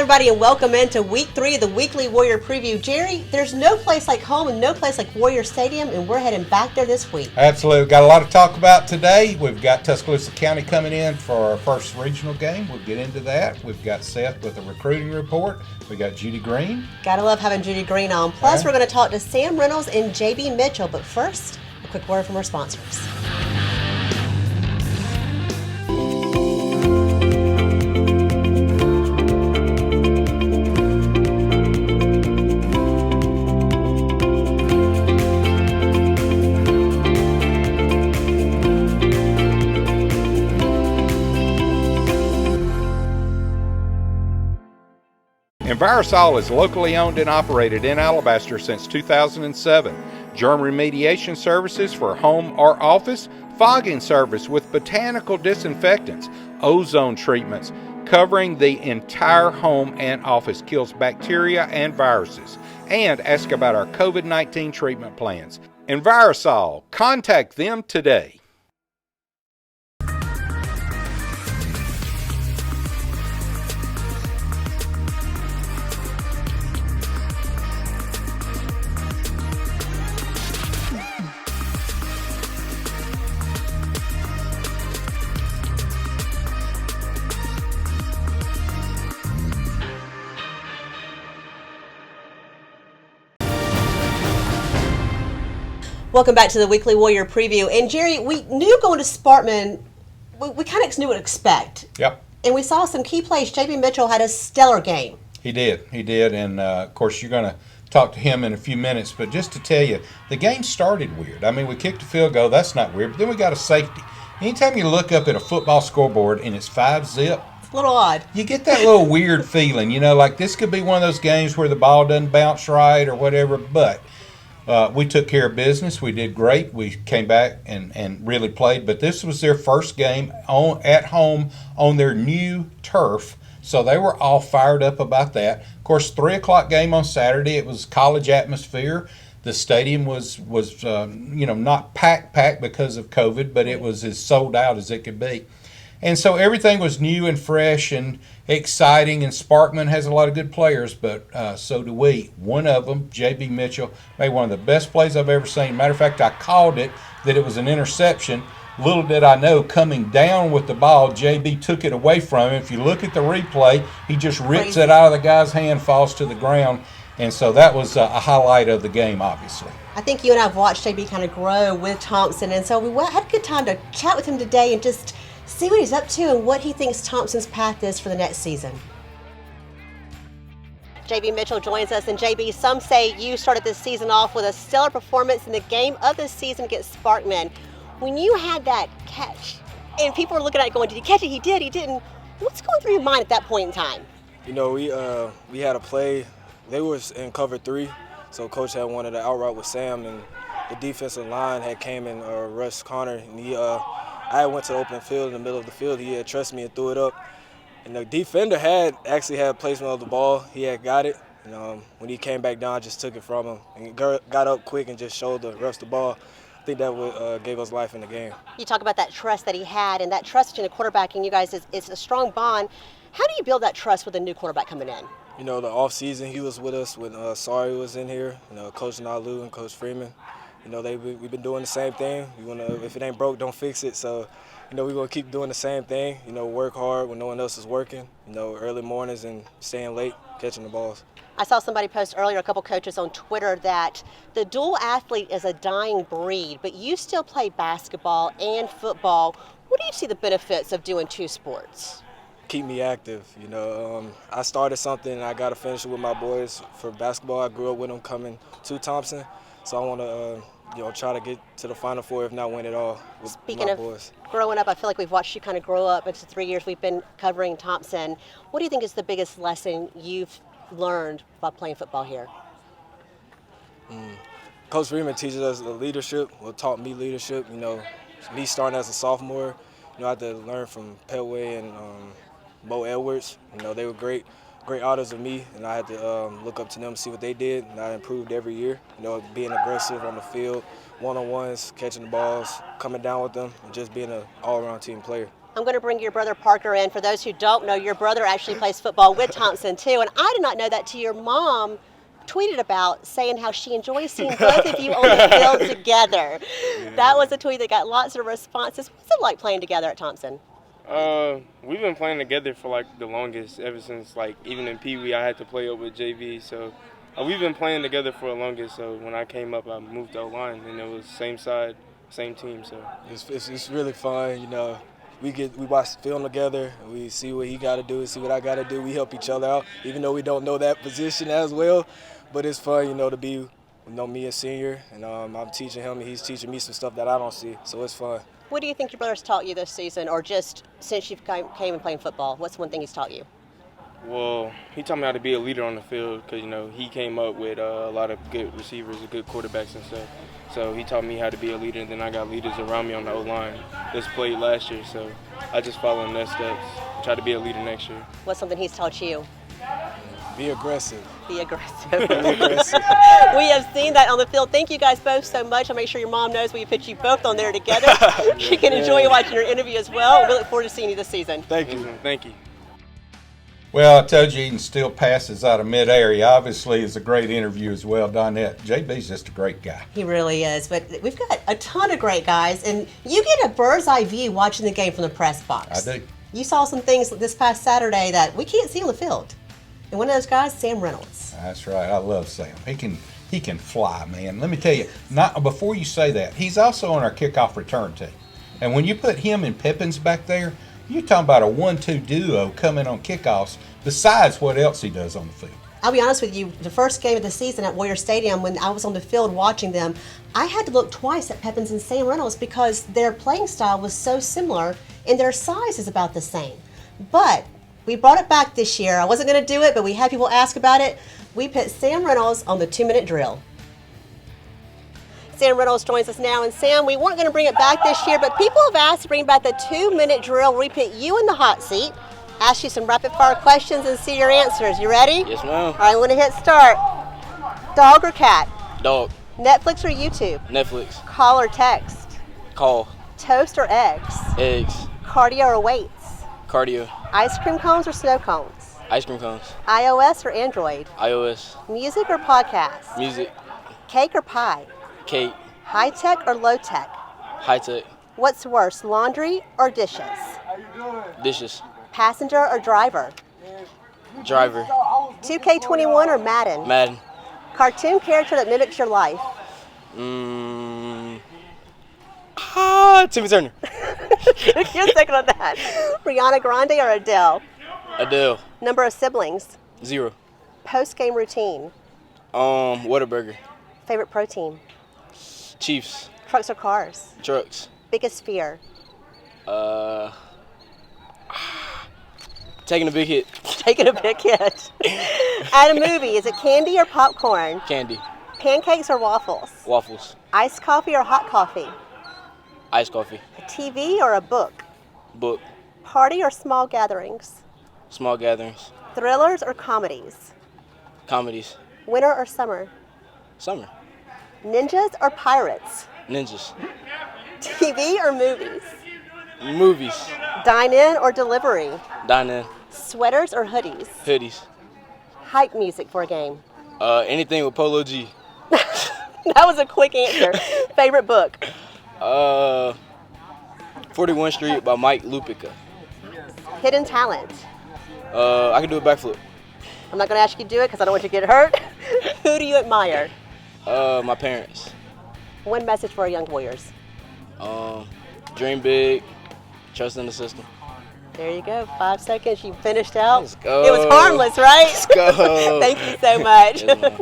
everybody, and welcome into Week 3 of the Weekly Warrior Preview. Jerry, there's no place like home and no place like Warrior Stadium, and we're heading back there this week. Absolutely. We've got a lot to talk about today. We've got Tuscaloosa County coming in for our first regional game. We'll get into that. We've got Seth with a recruiting report. We got Judy Green. Gotta love having Judy Green on. Plus, We're going to talk to Sam Reynolds and JB Mitchell. But first, a quick word from our sponsors. Envirosol is locally owned and operated in Alabaster since 2007. Germ remediation services for home or office, fogging service with botanical disinfectants, ozone treatments, covering the entire home and office, kills bacteria and viruses. And ask about our COVID-19 treatment plans. Envirosol, contact them today. Welcome back to the Weekly Warrior Preview. And Jerry, we knew going to Sparkman, we kind of knew what to expect. Yep. And we saw some key plays. JB Mitchell had a stellar game. He did. And of course, you're going to talk to him in a few minutes. But just to tell you, the game started weird. I mean, we kicked a field goal. That's not weird. But then we got a safety. Anytime you look up at a football scoreboard and it's 5-zip, it's a little odd. You get that little weird feeling, like this could be one of those games where the ball doesn't bounce right or whatever. But we took care of business. We did great. We came back and really played. But this was their first game at home on their new turf. So they were all fired up about that. Of course, 3 o'clock game on Saturday. It was college atmosphere. The stadium was not packed because of COVID, but it was as sold out as it could be. And so everything was new and fresh and exciting, and Sparkman has a lot of good players, but so do we. One of them, JB Mitchell, made one of the best plays I've ever seen. Matter of fact, I called it that it was an interception. Little did I know, coming down with the ball, JB took it away from him. If you look at the replay, he just rips it out of the guy's hand, falls to the ground. And so that was a highlight of the game, obviously. I think you and I have watched JB kind of grow with Thompson, and so we had a good time to chat with him today and just see what he's up to and what he thinks Thompson's path is for the next season. JB Mitchell joins us, and JB, some say you started this season off with a stellar performance in the game of the season against Sparkman. When you had that catch, and people were looking at it going, did he catch it? He did, he didn't. What's going through your mind at that point in time? We had a play. They was in cover 3, so Coach had wanted to out route with Sam, and the defensive line had came and rushed Connor, and I went to the open field in the middle of the field. He had trusted me and threw it up. And the defender had placement of the ball. He had got it. And when he came back down, I just took it from him and got up quick and just showed the refs the ball. I think that gave us life in the game. You talk about that trust that he had, and that trust in the quarterback and you guys is a strong bond. How do you build that trust with a new quarterback coming in? The off season he was with us when Sari was in here. Coach Nalu and Coach Freeman. We've been doing the same thing. If it ain't broke, don't fix it. So, we're going to keep doing the same thing. Work hard when no one else is working. Early mornings and staying late, catching the balls. I saw somebody post earlier, a couple coaches on Twitter, that the dual athlete is a dying breed, but you still play basketball and football. What do you see the benefits of doing 2 sports? Keep me active. I started something and I got to finish it with my boys. For basketball, I grew up with them coming to Thompson. So I want to, try to get to the Final Four, if not win it all, with Speaking my of boys. Growing up, I feel like we've watched you kind of grow up. It's 3 years we've been covering Thompson. What do you think is the biggest lesson you've learned by playing football here? Coach Freeman teaches us leadership, taught me leadership. Me starting as a sophomore, I had to learn from Petway and Mo Edwards. They were great auditors of me, and I had to look up to them, see what they did, and I improved every year. Being aggressive on the field, one-on-ones, catching the balls, coming down with them, and just being an all-around team player. I'm going to bring your brother Parker in. For those who don't know, your brother actually plays football with Thompson too, and I did not know that till your mom tweeted about saying how she enjoys seeing both of you on the field together. Yeah. That was a tweet that got lots of responses. What's it like playing together at Thompson? We've been playing together for like the longest, ever since like even in Pee Wee I had to play up with JV, so we've been playing together for the longest. So when I came up, I moved to O-line, and it was same side, same team. So it's really fun, you know. We watch film together, and we see what he got to do, see what I got to do. We help each other out, even though we don't know that position as well. But it's fun, you know, to be, me a senior, and I'm teaching him, and he's teaching me some stuff that I don't see. So it's fun. What do you think your brother's taught you this season, or just since you came and playing football? What's one thing he's taught you? Well, he taught me how to be a leader on the field because, he came up with a lot of good receivers and good quarterbacks and stuff. So he taught me how to be a leader, and then I got leaders around me on the O-line that's played last year. So I just follow in their steps, try to be a leader next year. What's something he's taught you? Be aggressive. Be aggressive. Be aggressive. We have seen that on the field. Thank you guys both so much. I'll make sure your mom knows we put you both on there together. She can enjoy watching your interview as well. We look forward to seeing you this season. Thank you. Mm-hmm. Thank you. Well, I told you he can steal passes out of midair. He obviously is a great interview as well, Donette. JB's just a great guy. He really is. But we've got a ton of great guys, and you get a bird's eye view watching the game from the press box. I do. You saw some things this past Saturday that we can't see on the field. And one of those guys, Sam Reynolds. That's right. I love Sam. He can fly, man. Let me tell you, before you say that, he's also on our kickoff return team. And when you put him and Pippins back there, you're talking about a 1-2 duo coming on kickoffs besides what else he does on the field. I'll be honest with you, the first game of the season at Warrior Stadium, when I was on the field watching them, I had to look twice at Pippins and Sam Reynolds because their playing style was so similar and their size is about the same. But we brought it back this year. I wasn't going to do it, but we had people ask about it. We put Sam Reynolds on the 2-minute drill. Sam Reynolds joins us now. And Sam, we weren't going to bring it back this year, but people have asked to bring back the 2-minute drill where we put you in the hot seat, ask you some rapid fire questions, and see your answers. You ready? Yes, ma'am. All right, I'm going to hit start. Dog or cat? Dog. Netflix or YouTube? Netflix. Call or text? Call. Toast or eggs? Eggs. Cardio or weights? Cardio. Ice cream cones or snow cones? Ice cream cones. iOS or Android? iOS. Music or podcast? Music. Cake or pie? Cake. High tech or low tech? High tech. What's worse, laundry or dishes? Dishes. Passenger or driver? Driver. 2K21 or Madden? Madden. Cartoon character that mimics your life? Timmy Turner. You're second on that. Rihanna Grande or Adele? Adele. Number of siblings? 0. Post-game routine? Whataburger. Favorite protein? Chiefs. Trucks or cars? Trucks. Biggest fear? Taking a big hit. Taking a big hit. At a movie, is it candy or popcorn? Candy. Pancakes or waffles? Waffles. Iced coffee or hot coffee? Iced coffee. A TV or a book? Book. Party or small gatherings? Small gatherings. Thrillers or comedies? Comedies. Winter or summer? Summer. Ninjas or pirates? Ninjas. TV or movies? Movies. Dine in or delivery? Dine in. Sweaters or hoodies? Hoodies. Hype music for a game? Anything with Polo G. That was a quick answer. Favorite book? 41 Street by Mike Lupica. Hidden talent? I can do a backflip. I'm not going to ask you to do it because I don't want you to get hurt. Who do you admire? My parents. One message for our young warriors. Dream big, trust in the system. There you go. 5 seconds. You finished out. Let's go. It was harmless, right? Let's go. Thank you so much. Yes,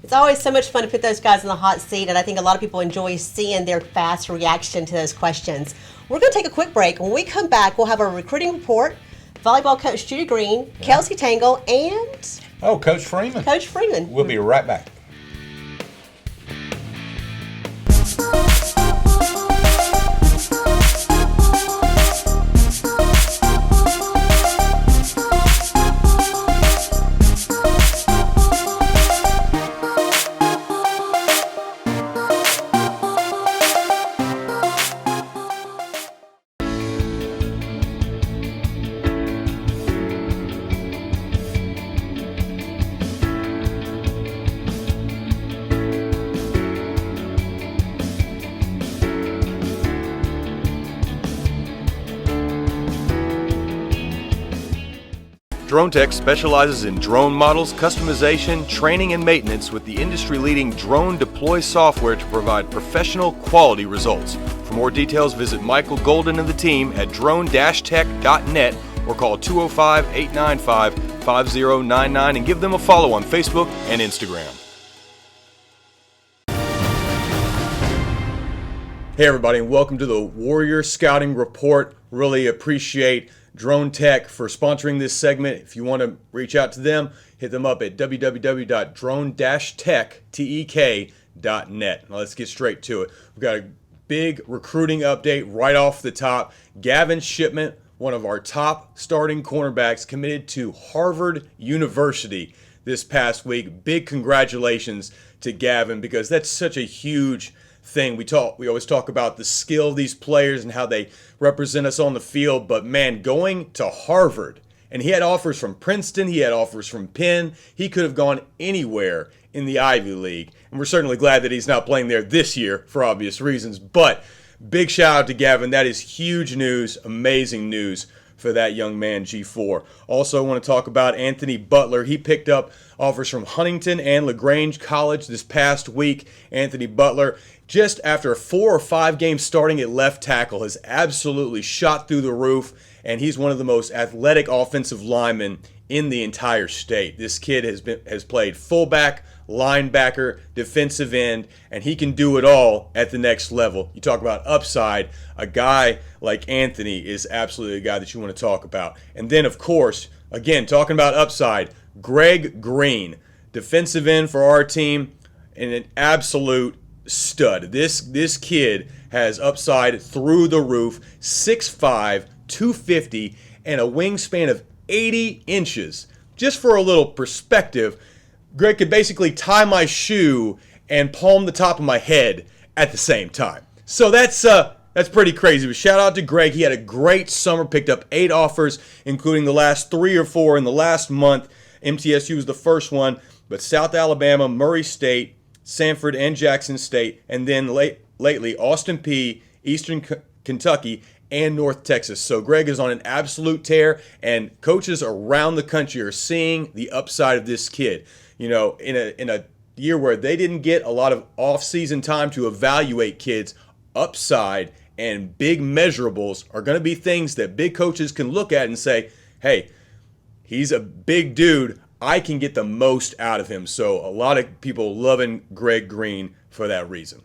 it's always so much fun to put those guys in the hot seat, and I think a lot of people enjoy seeing their fast reaction to those questions. We're going to take a quick break. When we come back, we'll have our recruiting report, volleyball coach Judy Green, Kelsey Tangle, and Coach Freeman. Coach Freeman. We'll be right back. Drone Tech specializes in drone models, customization, training, and maintenance with the industry-leading Drone Deploy software to provide professional quality results. For more details, visit Michael Golden and the team at drone-tech.net or call 205-895-5099 and give them a follow on Facebook and Instagram. Hey everybody, and welcome to the Warrior Scouting Report. Really appreciate Drone Tech for sponsoring this segment. If you want to reach out to them, hit them up at www.drone-tech.net. Now let's get straight to it. We've got a big recruiting update right off the top. Gavin Shipman, one of our top starting cornerbacks, committed to Harvard University this past week. Big congratulations to Gavin, because that's such a huge thing. We always talk about the skill of these players and how they represent us on the field, but man, going to Harvard, and he had offers from Princeton, he had offers from Penn, he could have gone anywhere in the Ivy League, and we're certainly glad that he's not playing there this year for obvious reasons, but big shout out to Gavin. That is huge news, amazing news for that young man, G4. Also, I want to talk about Anthony Butler. He picked up offers from Huntington and LaGrange College this past week. Anthony Butler, just after 4 or 5 games starting at left tackle, has absolutely shot through the roof, and he's one of the most athletic offensive linemen in the entire state. This kid has played fullback, linebacker, defensive end, and he can do it all at the next level. You talk about upside, a guy like Anthony is absolutely a guy that you want to talk about. And then, of course, again, talking about upside, Greg Green, defensive end for our team, and an absolute stud. This kid has upside through the roof, 6'5", 250, and a wingspan of 80 inches. Just for a little perspective, Greg could basically tie my shoe and palm the top of my head at the same time. So that's pretty crazy. But shout out to Greg. He had a great summer, picked up 8 offers, including the last 3 or 4 in the last month. MTSU was the first one, but South Alabama, Murray State, Sanford, and Jackson State, and then lately Austin Peay, Eastern Kentucky, and North Texas. So Greg is on an absolute tear, and coaches around the country are seeing the upside of this kid. You know, in a year where they didn't get a lot of off-season time to evaluate kids, upside and big measurables are going to be things that big coaches can look at and say, hey, he's a big dude. I can get the most out of him. So a lot of people loving Greg Green for that reason.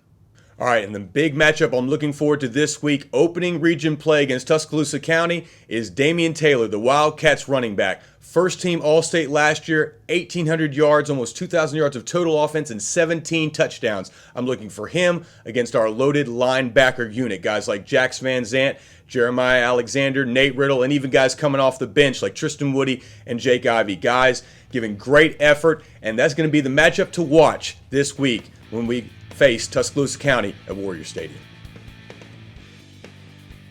All right, and the big matchup I'm looking forward to this week, opening region play against Tuscaloosa County, is Damian Taylor, the Wildcats running back. First team All-State last year, 1,800 yards, almost 2,000 yards of total offense, and 17 touchdowns. I'm looking for him against our loaded linebacker unit, guys like Jax Van Zant, Jeremiah Alexander, Nate Riddle, and even guys coming off the bench like Tristan Woody and Jake Ivey. Guys giving great effort, and that's going to be the matchup to watch this week when we face Tuscaloosa County at Warrior Stadium.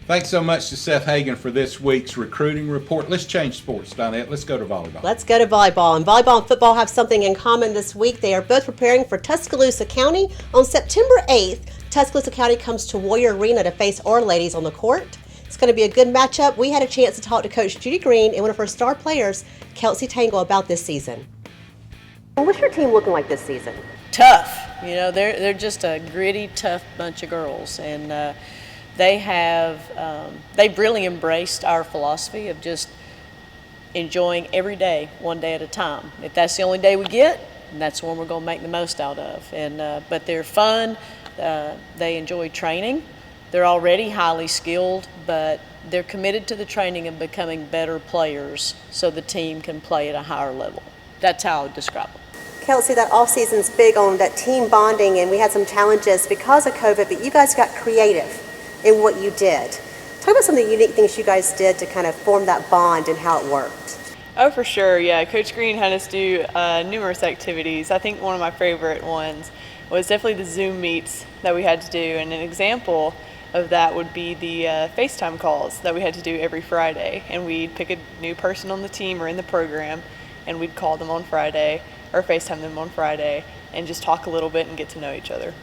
Thanks so much to Seth Hagan for this week's recruiting report. Let's change sports, Donette. Let's go to volleyball. Let's go to volleyball. And volleyball and football have something in common this week. They are both preparing for Tuscaloosa County. On September 8th, Tuscaloosa County comes to Warrior Arena to face our ladies on the court. It's going to be a good matchup. We had a chance to talk to Coach Judy Green and one of her star players, Kelsey Tangle, about this season. What's your team looking like this season? Tough. You know, they're just a gritty, tough bunch of girls, and they've really embraced our philosophy of just enjoying every day, one day at a time. If that's the only day we get, that's the one we're going to make the most out of. And but they're fun. They enjoy training. They're already highly skilled, but they're committed to the training and becoming better players so the team can play at a higher level. That's how I would describe them. Kelsey, that off season's big on that team bonding, and we had some challenges because of COVID, but you guys got creative in what you did. Talk about some of the unique things you guys did to kind of form that bond and how it worked. Oh, for sure, yeah. Coach Green had us do numerous activities. I think one of my favorite ones was definitely the Zoom meets that we had to do, and an example of that would be the FaceTime calls that we had to do every Friday, and we'd pick a new person on the team or in the program, and we'd call them on Friday or FaceTime them on Friday and just talk a little bit and get to know each other.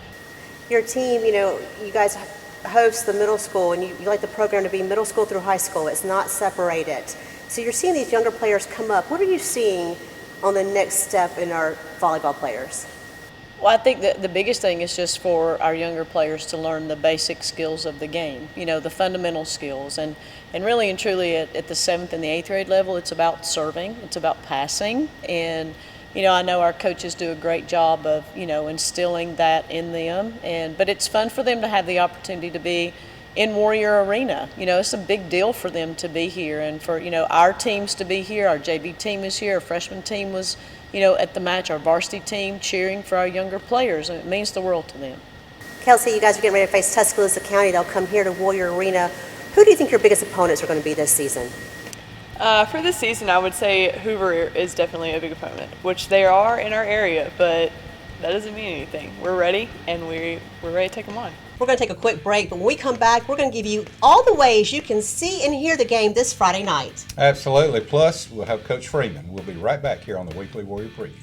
Your team, you know, you guys host the middle school, and you like the program to be middle school through high school. It's not separated. So you're seeing these younger players come up. What are you seeing on the next step in our volleyball players? Well, I think that the biggest thing is just for our younger players to learn the basic skills of the game, the fundamental skills. And really and truly at the 7th and the 8th grade level, it's about serving, it's about passing. And, I know our coaches do a great job of, instilling that in them. But it's fun for them to have the opportunity to be in Warrior Arena. It's a big deal for them to be here and for, our teams to be here. Our JV team is here, our freshman team was at the match, our varsity team cheering for our younger players, and it means the world to them. Kelsey, you guys are getting ready to face Tuscaloosa County. They'll come here to Warrior Arena. Who do you think your biggest opponents are going to be this season? For this season, I would say Hoover is definitely a big opponent, which they are in our area, but that doesn't mean anything. We're ready, and we're ready to take them on. We're going to take a quick break, but when we come back, we're going to give you all the ways you can see and hear the game this Friday night. Absolutely. Plus, we'll have Coach Freeman. We'll be right back here on the Weekly Warrior Preview.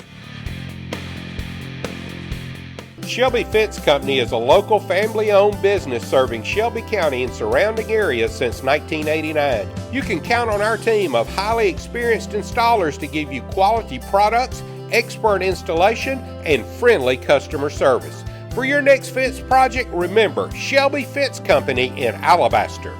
Shelby Fence Company is a local family-owned business serving Shelby County and surrounding areas since 1989. You can count on our team of highly experienced installers to give you quality products, expert installation, and friendly customer service. For your next fence project, remember Shelby Fence Company in Alabaster.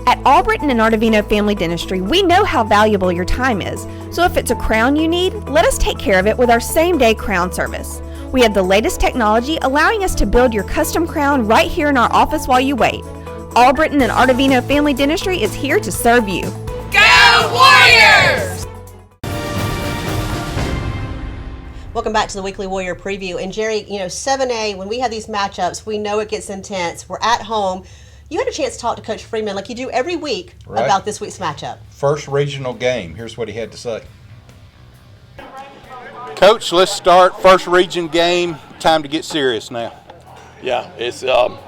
At Albritton and Artavino Family Dentistry, we know how valuable your time is. So if it's a crown you need, let us take care of it with our same-day crown service. We have the latest technology allowing us to build your custom crown right here in our office while you wait. Albritton and Artavino Family Dentistry is here to serve you. Go Warriors! Welcome back to the Weekly Warrior Preview. And Jerry, 7A, when we have these matchups, we know it gets intense. We're at home. You had a chance to talk to Coach Freeman like you do every week about this week's matchup. First regional game. Here's what he had to say. Coach, let's start. First region game. Time to get serious now. Yeah, it's a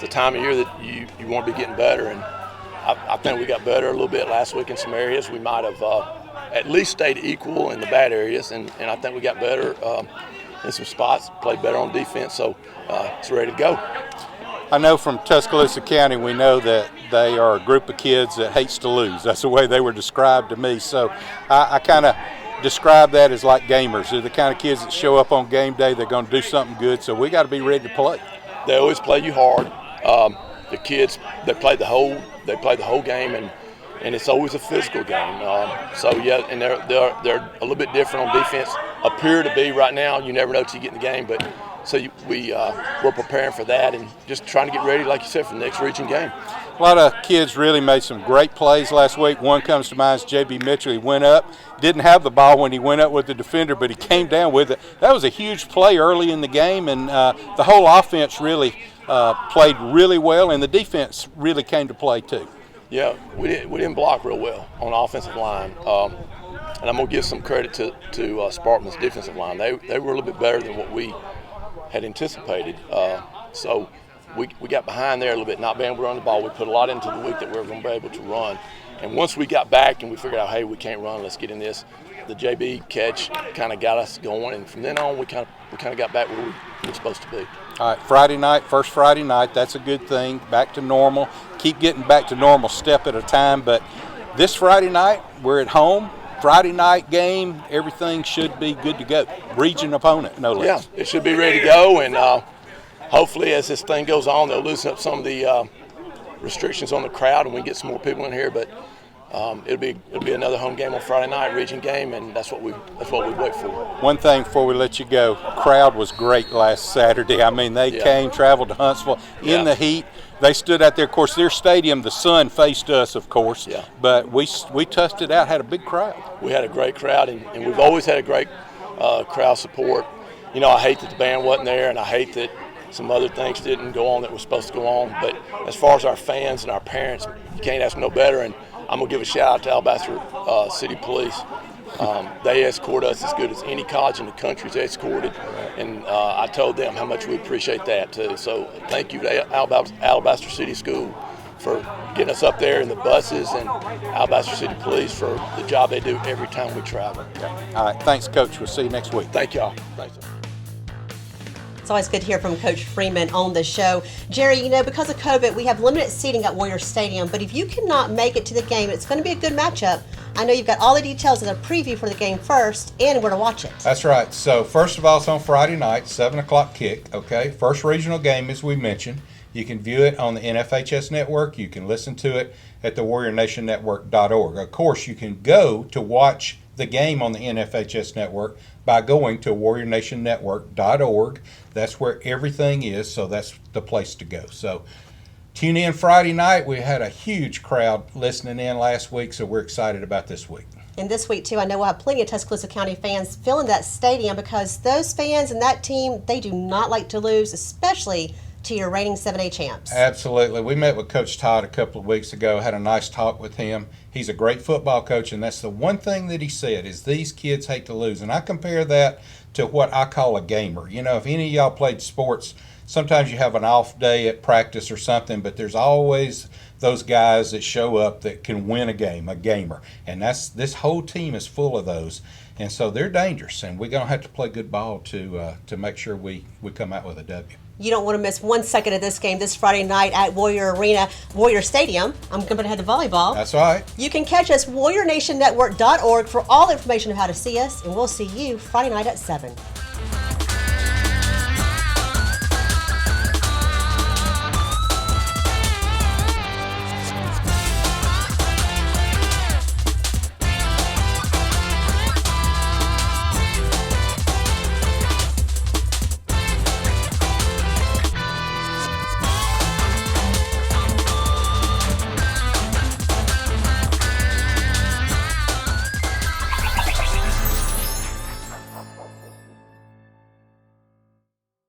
time of year that you want to be getting better, and I think we got better a little bit last week in some areas. We might have at least stayed equal in the bad areas, and I think we got better in some spots, played better on defense, so it's ready to go. I know from Tuscaloosa County, we know that they are a group of kids that hates to lose. That's the way they were described to me. So I kind of describe that as like gamers. They're the kind of kids that show up on game day. They're going to do something good. So we got to be ready to play. They always play you hard. The kids, they play the whole game, and it's always a physical game. And they're a little bit different on defense. Appear to be right now. You never know till you get in the game, but. So we're preparing for that and just trying to get ready, like you said, for the next region game. A lot of kids really made some great plays last week. One comes to mind is J.B. Mitchell. He went up, didn't have the ball when he went up with the defender, but he came down with it. That was a huge play early in the game, and the whole offense really played really well, and the defense really came to play too. Yeah, we didn't block real well on the offensive line. And I'm going to give some credit to Spartan's defensive line. They were a little bit better than what we had anticipated. So we got behind there a little bit, not being able to run the ball. We put a lot into the week that we were going to be able to run. And once we got back and we figured out, hey, we can't run, let's get in this, the JB catch kind of got us going. And from then on, we kind of got back where we were supposed to be. All right, Friday night, first Friday night, that's a good thing. Back to normal. Keep getting back to normal step at a time. But this Friday night, we're at home. Friday night game, everything should be good to go. Region opponent, no less. Yeah, it should be ready to go, and hopefully as this thing goes on, they'll loosen up some of the restrictions on the crowd and we get some more people in here. But it'll be another home game on Friday night, region game, and that's what we wait for. One thing before we let you go, crowd was great last Saturday. I mean, they came, traveled to Huntsville in the heat. They stood out there. Of course, their stadium, the sun faced us, of course. Yeah. But we touched it out, had a big crowd. We had a great crowd, and we've always had a great crowd support. I hate that the band wasn't there, and I hate that some other things didn't go on that were supposed to go on. But as far as our fans and our parents, you can't ask no better. And I'm going to give a shout-out to Alabaster City Police They escort us as good as any college in the country's escorted, and I told them how much we appreciate that too. So thank you to Alabaster City School for getting us up there in the buses, and Alabaster City Police for the job they do every time we travel. All right, thanks, Coach. We'll see you next week. Thank y'all. Thanks. It's always good to hear from Coach Freeman on the show. Jerry, you know, because of COVID, we have limited seating at Warrior Stadium, but if you cannot make it to the game, it's going to be a good matchup. I know you've got all the details of the preview for the game first and where to watch it. That's right. So, first of all, it's on Friday night, 7 o'clock kick, okay? First regional game, as we mentioned. You can view it on the NFHS network. You can listen to it at the WarriorNationNetwork.org. Of course, you can go to watch the game on the NFHS network by going to WarriorNationNetwork.org. That's where everything is, so that's the place to go. So tune in Friday night. We had a huge crowd listening in last week, so we're excited about this week. And this week, too, I know we'll have plenty of Tuscaloosa County fans filling that stadium because those fans and that team, they do not like to lose, especially to your reigning 7A champs. Absolutely. We met with Coach Todd a couple of weeks ago, had a nice talk with him. He's a great football coach, and that's the one thing that he said is these kids hate to lose. And I compare that to what I call a gamer. You know, if any of y'all played sports, sometimes you have an off day at practice or something, but there's always those guys that show up that can win a game, a gamer. And this whole team is full of those. And so they're dangerous, and we're going to have to play good ball to make sure we come out with a W. You don't want to miss 1 second of this game this Friday night at Warrior Stadium. I'm going to head to volleyball. That's right. You can catch us, WarriorNationNetwork.org, for all the information on how to see us, and we'll see you Friday night at 7.